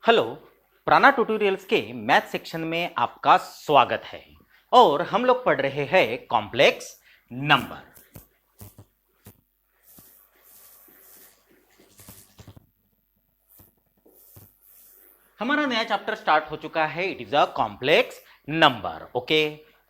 Hello. प्राणा tutorials के math section में आपका स्वागत है और हम लोग पढ़ रहे हैं कॉम्प्लेक्स नंबर। हमारा नया चैप्टर स्टार्ट हो चुका है। It is a complex number. Okay,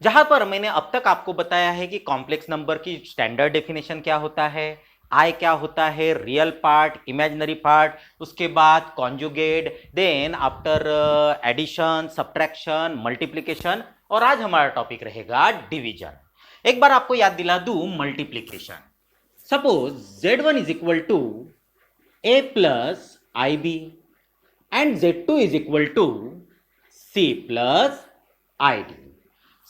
जहां पर मैंने अब तक आपको बताया है कि कॉम्प्लेक्स नंबर की स्टैंडर्ड डेफिनेशन क्या होता है, आई क्या होता है, रियल पार्ट, इमेजिनरी पार्ट, उसके बाद conjugate, then after addition, subtraction, multiplication, और आज हमारा टॉपिक रहेगा डिवीजन। एक बार आपको याद दिला दूं multiplication. Suppose Z1 is equal to A plus IB and Z2 is equal to C plus ID।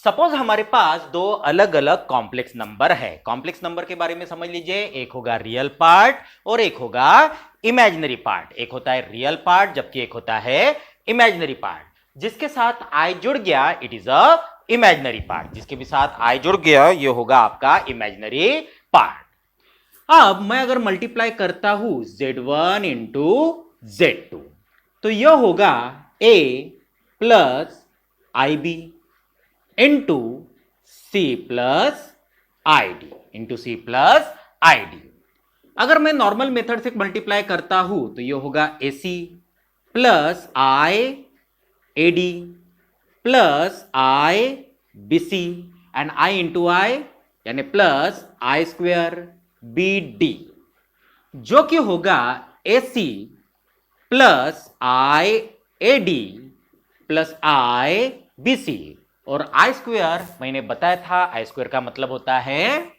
Suppose हमारे पास दो अलग अलग कॉम्प्लेक्स नंबर है। कॉम्प्लेक्स नंबर के बारे में समझ लीजिए, एक होगा रियल पार्ट और एक होगा इमेजिनरी पार्ट। एक होता है रियल पार्ट जबकि एक होता है इमेजिनरी पार्ट। जिसके साथ आई जुड़ गया it is a imaginary part. जिसके भी साथ आई जुड़ गया ये होगा आपका इमेजिनरी पार्ट। अब मैं अगर मल्टीप्लाई करता हूं Z1 इंटू Z2 तो यह होगा A plus IB into C plus ID into C plus ID। अगर मैं नॉर्मल मेथड से मल्टीप्लाई करता हूं तो यह होगा AC plus IAD plus IBC and I into I यानी प्लस I स्क्वेयर BD, जो कि होगा AC plus IAD plus IBC। और आई स्क्वेयर मैंने बताया था, आई स्क्वेयर का मतलब होता है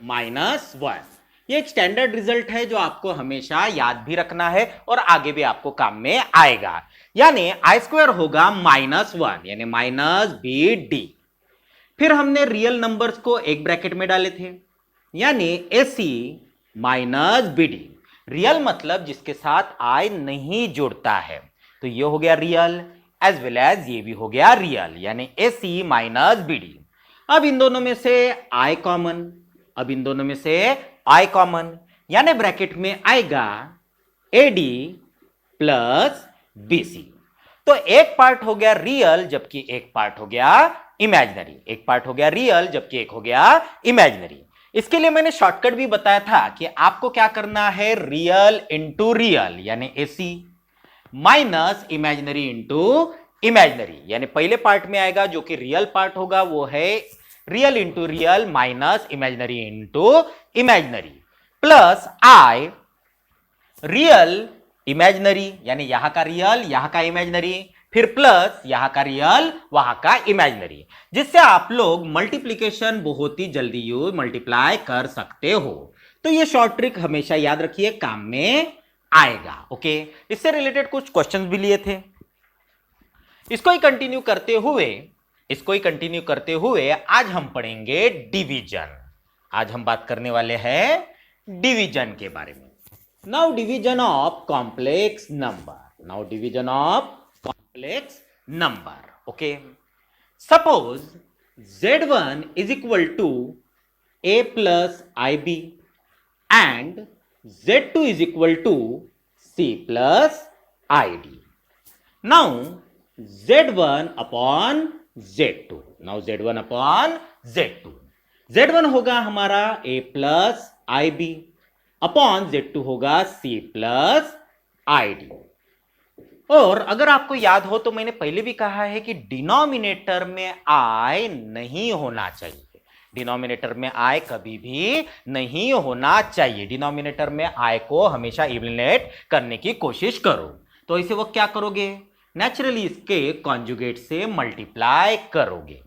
-1। ये एक स्टैंडर्ड रिजल्ट है जो आपको हमेशा याद भी रखना है और आगे भी आपको काम में आएगा। यानी आई स्क्वेयर होगा -1 यानी -BD। फिर हमने रियल नंबर्स को एक ब्रैकेट में डाले थे यानी AC माइनस BD। रियल मतलब जिसके साथ आई नहीं जुड़ता है, तो ये हो गया रियल एज वेल एज ये भी हो गया रियल यानी AC माइनस BD। अब इन दोनों में से आई कॉमन, अब इन दोनों में से आई कॉमन यानी ब्रैकेट में आएगा AD प्लस BC। तो एक पार्ट हो गया रियल जबकि एक पार्ट हो गया इमेजिनरी। एक पार्ट हो गया रियल जबकि एक हो गया इमेजिनरी। इसके लिए मैंने शॉर्टकट भी बताया था कि आपको क्या करना है, रियल इंटू रियल यानी AC minus imaginary into imaginary. यानी पहले पार्ट में आएगा जो कि रियल पार्ट होगा वो है real into real minus imaginary into imaginary plus I real imaginary यानी यहां का रियल यहां का इमेजिनरी, फिर प्लस यहां का रियल वहां का इमेजिनरी, जिससे आप लोग मल्टीप्लीकेशन बहुत ही जल्दी यूज मल्टीप्लाई कर सकते हो। तो ये शॉर्ट ट्रिक हमेशा याद रखिए, काम में आएगा। ओके, इससे रिलेटेड कुछ क्वेश्चंस भी लिए थे। इसको ही कंटिन्यू करते हुए आज हम पढ़ेंगे डिवीजन। आज हम बात करने वाले हैं डिवीजन के बारे में। Now division of complex number. Now division of complex number. Okay, suppose Z1 is equal to A plus IB and Z2 is equal to C plus ID. Now Z1 upon Z2. Now Z1 upon Z2. Z1 होगा हमारा A plus IB upon Z2 होगा C plus ID। और अगर आपको याद हो तो मैंने पहले भी कहा है कि डिनोमिनेटर में I नहीं होना चाहिए। डिनोमिनेटर में आई कभी भी नहीं होना चाहिए। डिनोमिनेटर में आई को हमेशा इवैल्यूएट करने की कोशिश करो। तो इसे वो क्या करोगे, नेचुरली इसके कॉन्जुगेट से मल्टीप्लाई करोगे।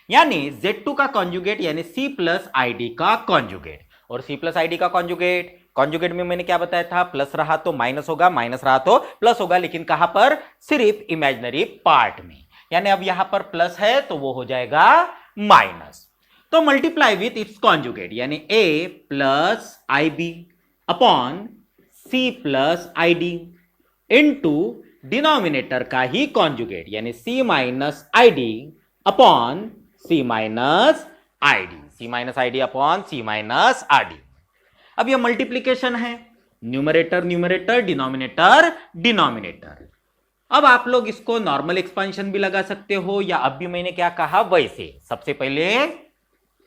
यानी Z2 का कॉन्जुगेट यानी C प्लस ID का कॉन्जुगेट। और C प्लस ID का कॉन्जुगेट, कॉन्जुगेट में मैंने क्या बताया था, प्लस रहा तो माइनस होगा, माइनस रहा तो प्लस होगा, लेकिन कहां पर, सिर्फ इमेजिनरी पार्ट में। यानी अब यहां पर प्लस है तो वो हो जाएगा माइनस। तो मल्टीप्लाई विथ इट्स कॉन्जुगेट यानी A plus IB upon C plus ID into denominator का ही कॉन्जुगेट यानी C minus ID upon C minus ID, C minus ID upon C minus RD। अब यह मल्टीप्लीकेशन है न्यूमरेटर न्यूमरेटर, डिनोमिनेटर डिनोमिनेटर। अब आप लोग इसको नॉर्मल एक्सपेंशन भी लगा सकते हो, या अब भी मैंने क्या कहा वैसे। सबसे पहले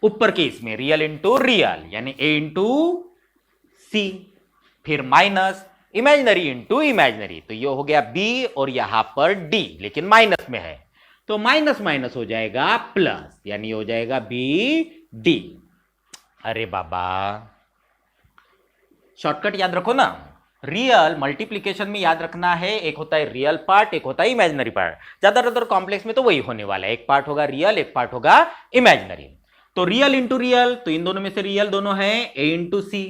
ऊपर के इसमें रियल इंटू रियल यानी ए इंटू सी, फिर माइनस इमेजिनरी इंटू इमेजिनरी, तो ये हो गया बी और यहां पर डी, लेकिन माइनस में है तो माइनस माइनस हो जाएगा प्लस, यानी हो जाएगा बी डी। अरे बाबा, शॉर्टकट याद रखो ना, रियल मल्टीप्लीकेशन में याद रखना है, एक होता है रियल पार्ट, एक होता है इमेजिनरी पार्ट। ज्यादातर कॉम्प्लेक्स में तो वही होने वाला है, एक पार्ट होगा रियल, एक पार्ट होगा इमेजिनरी। तो रियल इंटू रियल, तो इन दोनों में से रियल दोनों है ए इंटू सी,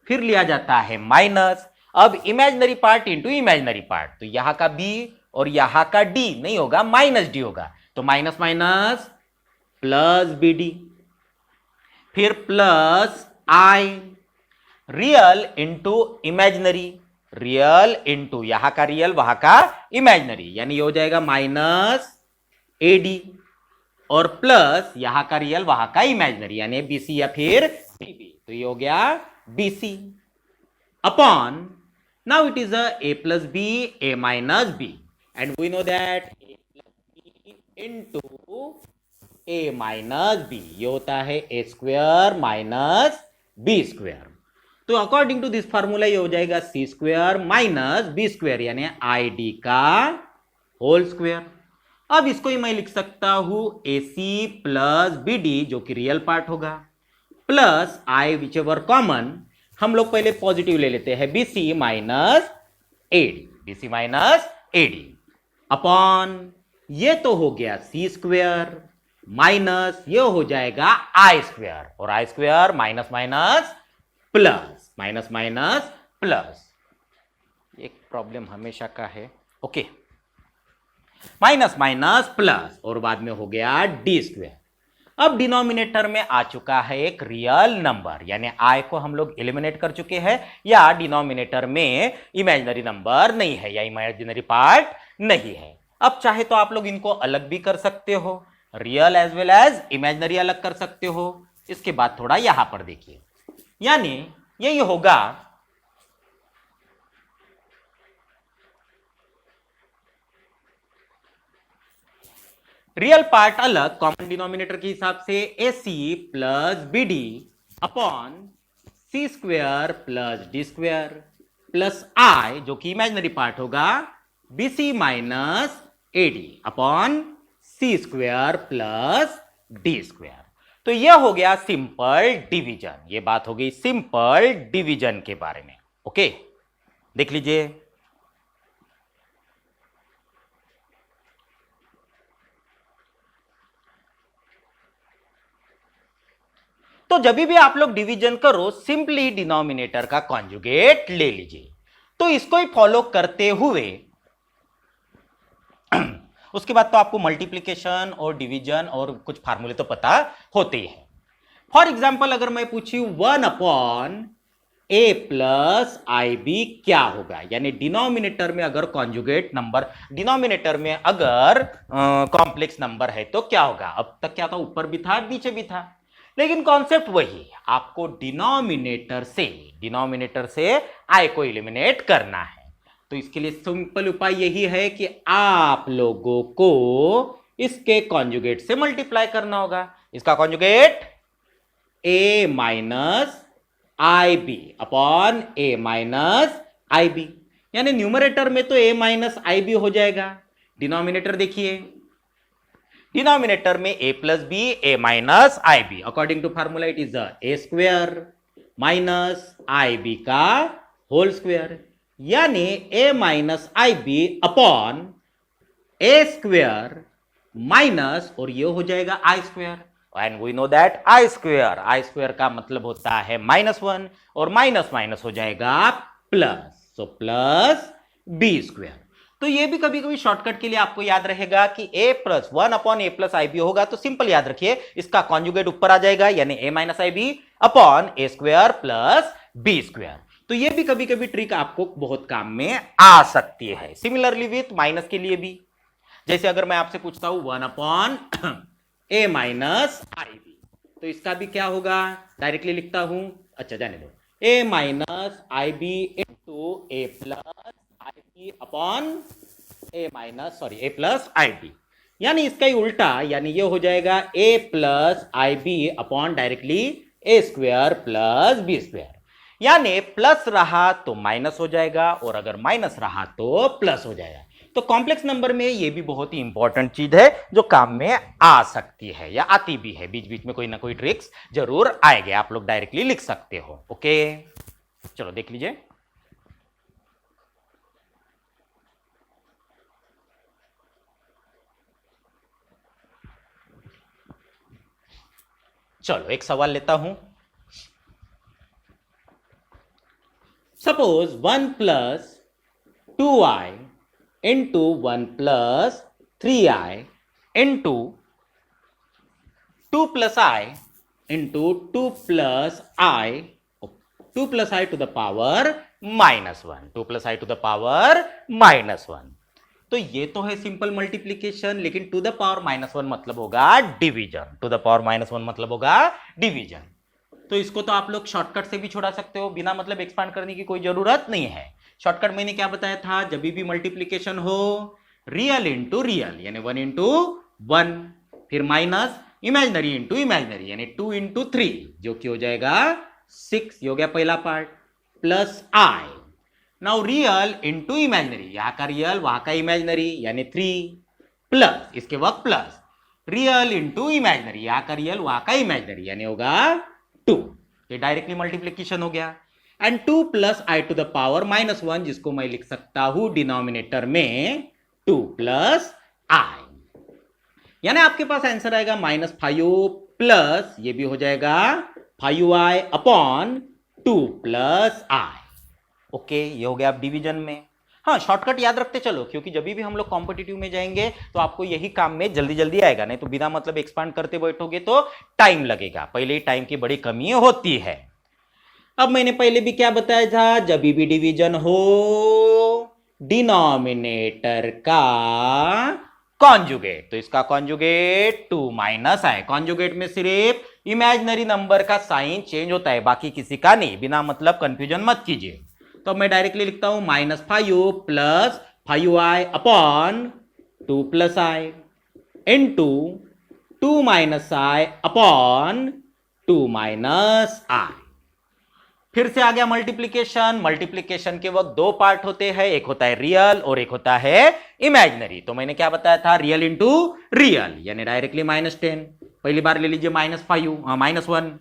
फिर लिया जाता है माइनस, अब imaginary part into imaginary part, तो यहां का बी और यहां का डी नहीं होगा, माइनस डी होगा, तो minus minus plus B D, फिर plus I, real into imaginary, real into यहां का रियल वहां का इमेजिनरी, यानी ये हो जाएगा माइनस एडी, और प्लस यहां का रियल वहां का इमेजिनरी यानी बीसी या फिर बीबी, तो ये हो गया BC upon, now it is a plus B a minus B, and we know that a plus B into a minus B, ये होता है a square minus B square. तो अकॉर्डिंग टू दिस फार्मूला ये हो जाएगा C square minus B square यानी I D का whole square. अब इसको ही मैं लिख सकता हूं A C plus B D, जो कि रियल पार्ट होगा, plus I whichever common, हम लोग पहले पॉजिटिव ले लेते हैं, BC minus AD, BC minus AD upon, ये तो हो गया सी स्क्वायर माइनस ये हो जाएगा आई स्क्वायर, और I square minus minus plus, minus minus plus, एक प्रॉब्लम हमेशा का है, ओके, माइनस माइनस प्लस, और बाद में हो गया डी स्क्वायर। अब डिनोमिनेटर में आ चुका है एक रियल नंबर, यानी आई को हम लोग एलिमिनेट कर चुके हैं, या डिनोमिनेटर में इमेजिनरी नंबर नहीं है या इमेजिनरी पार्ट नहीं है। अब चाहे तो आप लोग इनको अलग भी कर सकते हो, real as well as imaginary अलग कर सकते हो। इसके बाद थोड़ा यहां पर देखिए, यानी यही होगा रियल पार्ट अलग कॉमन डिनोमिनेटर के हिसाब से A C plus B D upon C square plus D square plus I, जो कि इमेजिनरी पार्ट होगा B C minus A D upon C square plus D square. तो यह हो गया सिंपल डिवीजन, ये बात हो गई सिंपल डिवीजन के बारे में, ओके, देख लीजिए। तो जब भी आप लोग डिवीजन करो, सिंपली डिनोमिनेटर का कॉन्जुगेट ले लीजिए। तो इसको ही फॉलो करते हुए उसके बाद तो आपको मल्टीप्लिकेशन और डिवीजन और कुछ फार्मूले तो पता होते ही हैं। फॉर एग्जाम्पल अगर मैं पूछी 1 upon A plus I B क्या होगा, यानी डिनोमिनेटर में अगर कॉन्जुगेट नंबर, डिनोमिनेटर में अगर कॉम्प्लेक्स नंबर है तो क्या होगा। अब तक क्या था, ऊपर भी था नीचे भी था, लेकिन कॉन्सेप्ट वही, आपको डिनोमिनेटर से आई को एलिमिनेट करना है। तो इसके लिए सिंपल उपाय यही है कि आप लोगों को इसके कॉन्जुगेट से मल्टीप्लाई करना होगा। इसका conjugate A minus I B upon A minus I B, यानी न्यूमरेटर में तो ए माइनस आई बी हो जाएगा, डिनोमिनेटर देखिए, डिनोमिनेटर में a plus B A minus I B, according to formula it is A square minus I B का whole square, यानी a minus I B upon A square minus, और ये हो जाएगा I square, and we know that I square का मतलब होता है -1, और माइनस माइनस हो जाएगा plus, so plus B square. तो ये भी कभी कभी शॉर्टकट के लिए आपको याद रहेगा कि a plus 1 upon A plus I B होगा, तो सिंपल याद रखिए इसका कॉन्जुगेट ऊपर आ जाएगा, यानी a minus I B upon A square plus B square. तो ये भी कभी कभी ट्रिक आपको बहुत काम में आ सकती है। सिमिलरली विथ माइनस के लिए भी, जैसे अगर मैं आपसे पूछता हूं 1 upon A minus I B, तो इसका भी क्या होगा, डायरेक्टली लिखता हूं, अच्छा जाने दो, A minus I B to A plus I B upon A minus A plus I B, यानी इसका ही उल्टा, यानी ये हो जाएगा A plus I B upon directly A square plus B square, यानी प्लस रहा तो माइनस हो जाएगा और अगर माइनस रहा तो प्लस हो जाएगा। तो कॉम्प्लेक्स नंबर में ये भी बहुत ही इंपॉर्टेंट चीज है जो काम में आ सकती है या आती भी है, बीच बीच में कोई ना कोई ट्रिक्स जरूर आएंगे, आप लोग डायरेक्टली लिख सकते हो। ओके, चलो देख लीजिए। चलो एक सवाल लेता हूं। Suppose 1 plus 2i into 1 plus 3i into 2 plus I into 2 plus I, 2 plus I to the power -1, 2 plus I to the power -1। तो ये तो है सिंपल मल्टीप्लीकेशन, लेकिन टू द पावर -1 मतलब होगा डिवीजन, टू द पावर -1 मतलब होगा division. तो इसको तो आप लोग शॉर्टकट से भी छोड़ा सकते हो, बिना मतलब एक्सपांड करने की कोई जरूरत नहीं है। शॉर्टकट मैंने क्या बताया था, जब भी मल्टीप्लीकेशन हो रियल इंटू रियल यानी 1 इंटू 1, फिर माइनस इमेजनरी इंटू इमेजनरी यानी 2 इंटू 3 जो कि हो जाएगा 6, ये हो गया पहला पार्ट, प्लस आई। नाउ रियल इंटू इमेजनरी, यहां का रियल वहां का इमेजनरी यानी 3, प्लस इसके वक्त प्लस रियल इंटू इमेजनरी, यहां का रियल वहां का इमेजनरी यानी होगा 2, ये डायरेक्टली मल्टीप्लीकेशन हो गया। And 2 plus I to the power -1 जिसको मैं लिख सकता हूं डिनोमिनेटर में 2 प्लस आई, यानी आपके पास आंसर आएगा -5 प्लस ये भी हो जाएगा 5i अपॉन 2 प्लस आई। ओके, ये हो गया आप डिवीजन में। हाँ, शॉर्टकट याद रखते चलो, क्योंकि जब भी हम लोग कॉम्पिटिटिव में जाएंगे तो आपको यही काम में जल्दी जल्दी आएगा, नहीं तो बिना मतलब एक्सपांड करते बैठोगे तो टाइम लगेगा, पहले ही टाइम की बड़ी कमी होती है। अब मैंने पहले भी क्या बताया था, जब भी डिवीजन हो डिनोमिनेटर का कॉन्जुगेट, तो इसका कॉन्जुगेट 2 माइनस आई, कॉन्जुगेट में सिर्फ इमेजिनरी नंबर का साइन चेंज होता है, बाकी किसी का नहीं, बिना मतलब कंफ्यूजन मत कीजिए। तो मैं डायरेक्टली लिखता हूं -5 plus 5i upon 2 plus I into 2 minus I upon 2 minus आई। फिर से आ गया मल्टीप्लीकेशन, मल्टीप्लीकेशन के वक्त दो पार्ट होते हैं, एक होता है रियल और एक होता है इमेजिनरी। तो मैंने क्या बताया था, रियल इंटू रियल यानी डायरेक्टली -10, पहली बार ले लीजिए -1,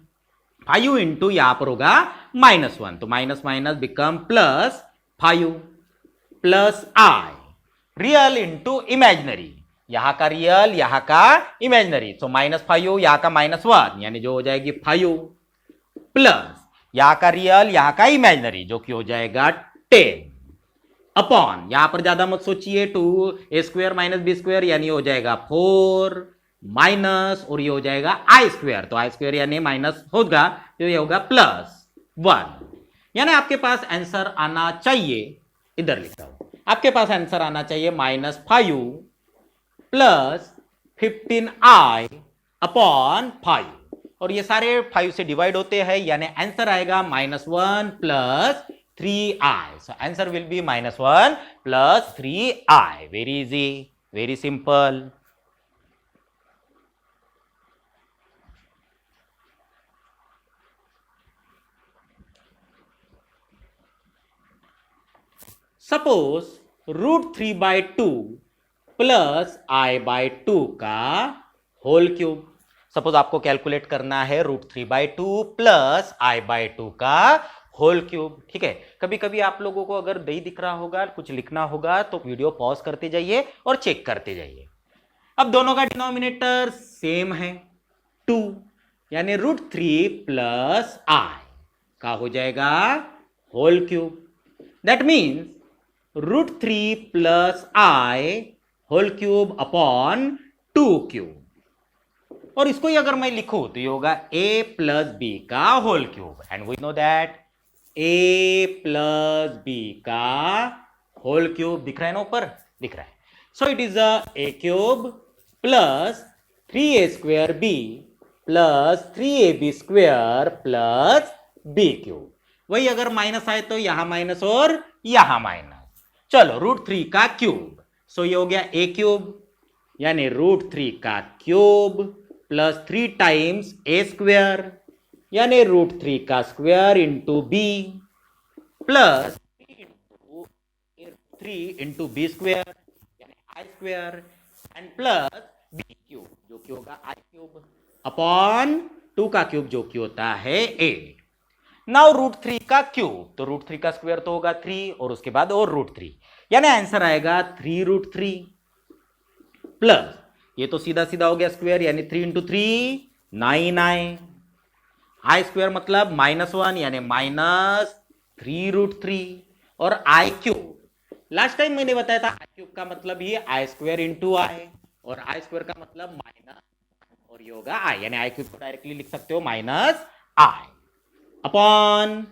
5 इंटू यहां पर होगा -1, तो minus minus become plus 5 plus I, real into imaginary, यहां का रियल यहां का इमेजिनरी, तो -5 यहां का -1 यानी जो हो जाएगी 5 प्लस यहां का रियल यहां का इमेजिनरी जो कि हो जाएगा 10 अपॉन, यहां पर ज्यादा मत सोचिए, 2a² - b² यानी हो जाएगा 4 माइनस और ये हो जाएगा i², तो i² यानी माइनस होगा तो ये होगा +1, यानी आपके पास आंसर आना चाहिए, इधर लिखता हूं, आपके पास आंसर आना चाहिए -5 प्लस 15i अपॉन 5, और ये सारे 5 से डिवाइड होते हैं यानी आंसर आएगा -1 plus 3i, so answer will be -1 plus 3i, very easy, very simple. Suppose √3/2 plus i/2 का होल क्यूब, सपोज आपको कैलकुलेट करना है √3/2 प्लस i/2 का होल क्यूब, ठीक है। कभी कभी आप लोगों को अगर नहीं दिख रहा होगा, कुछ लिखना होगा तो वीडियो पॉज करते जाइए और चेक करते जाइए। अब दोनों का डिनोमिनेटर सेम है 2, यानी √3 प्लस i का हो जाएगा whole cube, that means √3 plus i whole cube upon 2 cube, और इसको ही अगर मैं लिखूं तो ये होगा a प्लस b का whole cube, and we know that a plus b का होल क्यूब दिख रहा है ना, ऊपर दिख रहा है, so it is a cube plus 3a² b plus 3ab² plus b cube, वही अगर माइनस आए तो यहां माइनस और यहां माइनस। चलो √3 का क्यूब, सो ये हो गया a क्यूब, यानी √3 का cube plus 3 times a square, यानी √3 का स्क्वायर इंटू b प्लस 3 इंटू बी स्क्वायर यानी I square and plus B cube जो कि होगा आई क्यूब अपॉन 2 का क्यूब जो कि होता है 8। नाउ √3 का क्यूब, तो √3 का स्क्वायर तो होगा 3 और उसके बाद और √3, यानी आंसर आएगा 3√3 प्लस ये तो सीधा सीधा हो गया स्क्वायर, यानी 3 इंटू 3 9 आए, आई स्क्वायर मतलब -1 यानी -3√3 और आई क्यूब, लास्ट टाइम मैंने बताया था आई क्यूब का मतलब ये आई स्क्वायर इंटू आई और आई स्क्वायर का मतलब माइनस और ये होगा आई, यानी आई क्यूब को डायरेक्टली लिख सकते हो माइनस आई अपॉन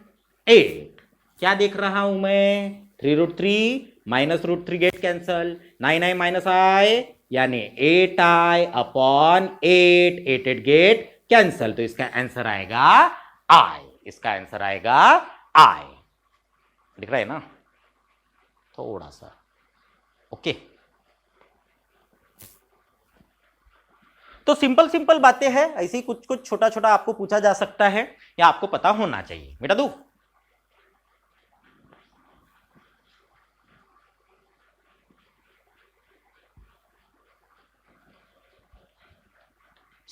8। क्या देख रहा हूं मैं, 3√3 -√3 गेट कैंसल, 9 आई माइनस आई यानी 8 आई अपॉन 8, 8 गेट कैंसल, तो इसका आंसर आएगा आई, इसका आंसर आएगा आई। दिख रहा है ना थोड़ा सा, ओके। तो सिंपल सिंपल बातें हैं, ऐसे ही कुछ कुछ छोटा छोटा आपको पूछा जा सकता है या आपको पता होना चाहिए। बेटा दू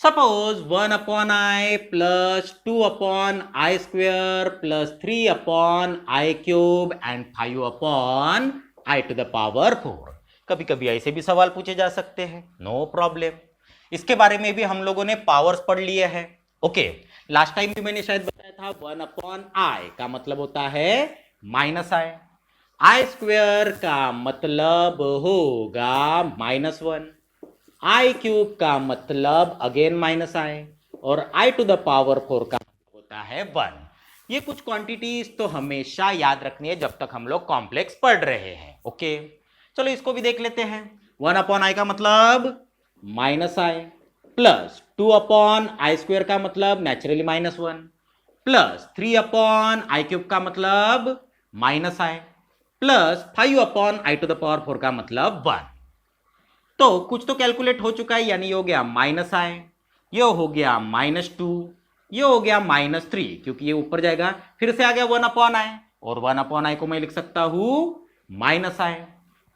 suppose 1 upon I plus 2 upon I square plus 3 upon I cube and 5 upon I to the power 4। कभी कभी ऐसे भी सवाल पूछे जा सकते हैं, नो प्रॉब्लम। इसके बारे में भी हम लोगों ने पावर्स पढ़ लिए हैं, ओके। लास्ट टाइम भी मैंने शायद बताया था 1 अपॉन आई का मतलब होता है माइनस आई, आई स्क्वायर का मतलब होगा -1, आई क्यूब का मतलब अगेन माइनस आई और आई टू द पावर 4 का मतलब होता है 1। ये कुछ क्वांटिटीज तो हमेशा याद रखनी है जब तक हम लोग कॉम्प्लेक्स पढ़ रहे हैं, ओके। चलो इसको भी देख लेते हैं। 1 अपॉन आई का मतलब minus I plus 2 upon I square का मतलब naturally -1 plus 3 upon I cube का मतलब minus I plus 5 upon I to the power 4 का मतलब 1। तो कुछ तो कैलकुलेट हो चुका है, यानी ये हो गया माइनस आई, ये हो गया -2, ये हो गया -3 क्योंकि ये ऊपर जाएगा, फिर से आ गया 1 अपॉन आई और 1 अपॉन आई को मैं लिख सकता हूं माइनस आई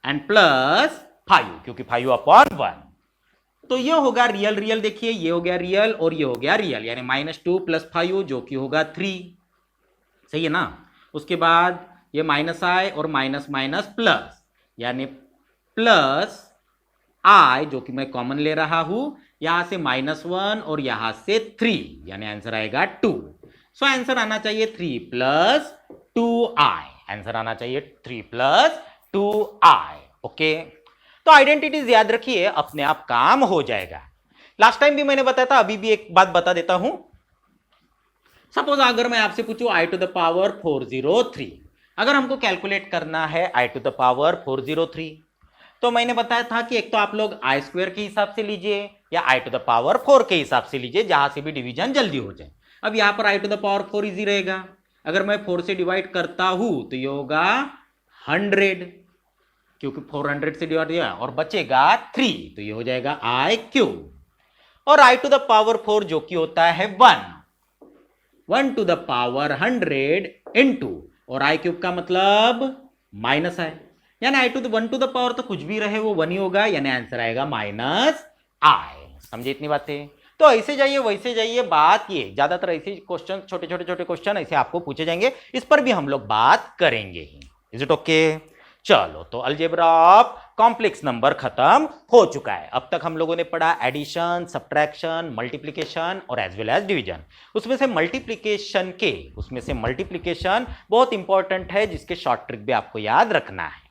एंड प्लस 5 क्योंकि 5 अपॉन 1। तो ये होगा रियल रियल, देखिए ये हो गया रियल और ये हो गया रियल, यानी -2 प्लस 5 जो कि होगा 3, सही है ना। उसके बाद ये माइनस आई और माइनस माइनस प्लस, यानी प्लस आई जो कि मैं कॉमन ले रहा हूं, यहां से -1 और यहां से 3, यानी आंसर आएगा 2। सो आंसर आना चाहिए 3 प्लस 2i, आंसर आना चाहिए 3 प्लस 2i, ओके। तो आइडेंटिटीज याद रखिए, अपने आप काम हो जाएगा। लास्ट टाइम भी मैंने बताया था, अभी भी एक बात बता देता हूं। सपोज अगर मैं आपसे पूछूं आई टू द पावर 403, अगर हमको कैलकुलेट करना है आई टू द पावर 403, तो मैंने बताया था कि एक तो आप लोग आई स्क्वायर के हिसाब से लीजिए या आई टू द पावर 4 के हिसाब से लीजिए, जहां से भी डिवीजन जल्दी हो जाए। अब यहां पर आई टू द पावर 4 इजी रहेगा, अगर मैं 4 से डिवाइड करता हूं तो ये होगा 100 क्योंकि 400 से डिवाइड किया और बचेगा 3, तो ये हो जाएगा आई क्यूब। और आई टू द पावर 4 जो कि होता है 1 टू द पावर 100 इंटू, और आई क्यूब का मतलब माइनस है, यानी I to the 1 to the power तो कुछ भी रहे वो 1 ही होगा, यानी आंसर आएगा -i। समझे इतनी बातें? तो ऐसे जाइए वैसे जाइए, बात ये ज्यादातर ऐसे क्वेश्चन, छोटे छोटे क्वेश्चन ऐसे आपको पूछे जाएंगे, इस पर भी हम लोग बात करेंगे ही। Is it okay? चलो, तो अलजेब्रा ऑफ कॉम्प्लेक्स नंबर खत्म हो चुका है। अब तक हम लोगों ने पढ़ा एडिशन, सब्ट्रैक्शन, मल्टीप्लिकेशन और एज वेल एज डिवीजन। उसमें से मल्टीप्लिकेशन बहुत इंपॉर्टेंट है, जिसके शॉर्ट ट्रिक भी आपको याद रखना है।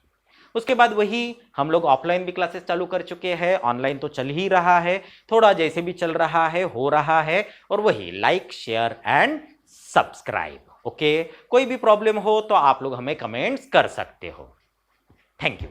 उसके बाद वही हम लोग ऑफलाइन भी क्लासेस चालू कर चुके हैं, ऑनलाइन तो चल ही रहा है, थोड़ा जैसे भी चल रहा है हो रहा है। और वही like, share and subscribe, okay. कोई भी प्रॉब्लम हो तो आप लोग हमें कमेंट्स कर सकते हो। Thank you.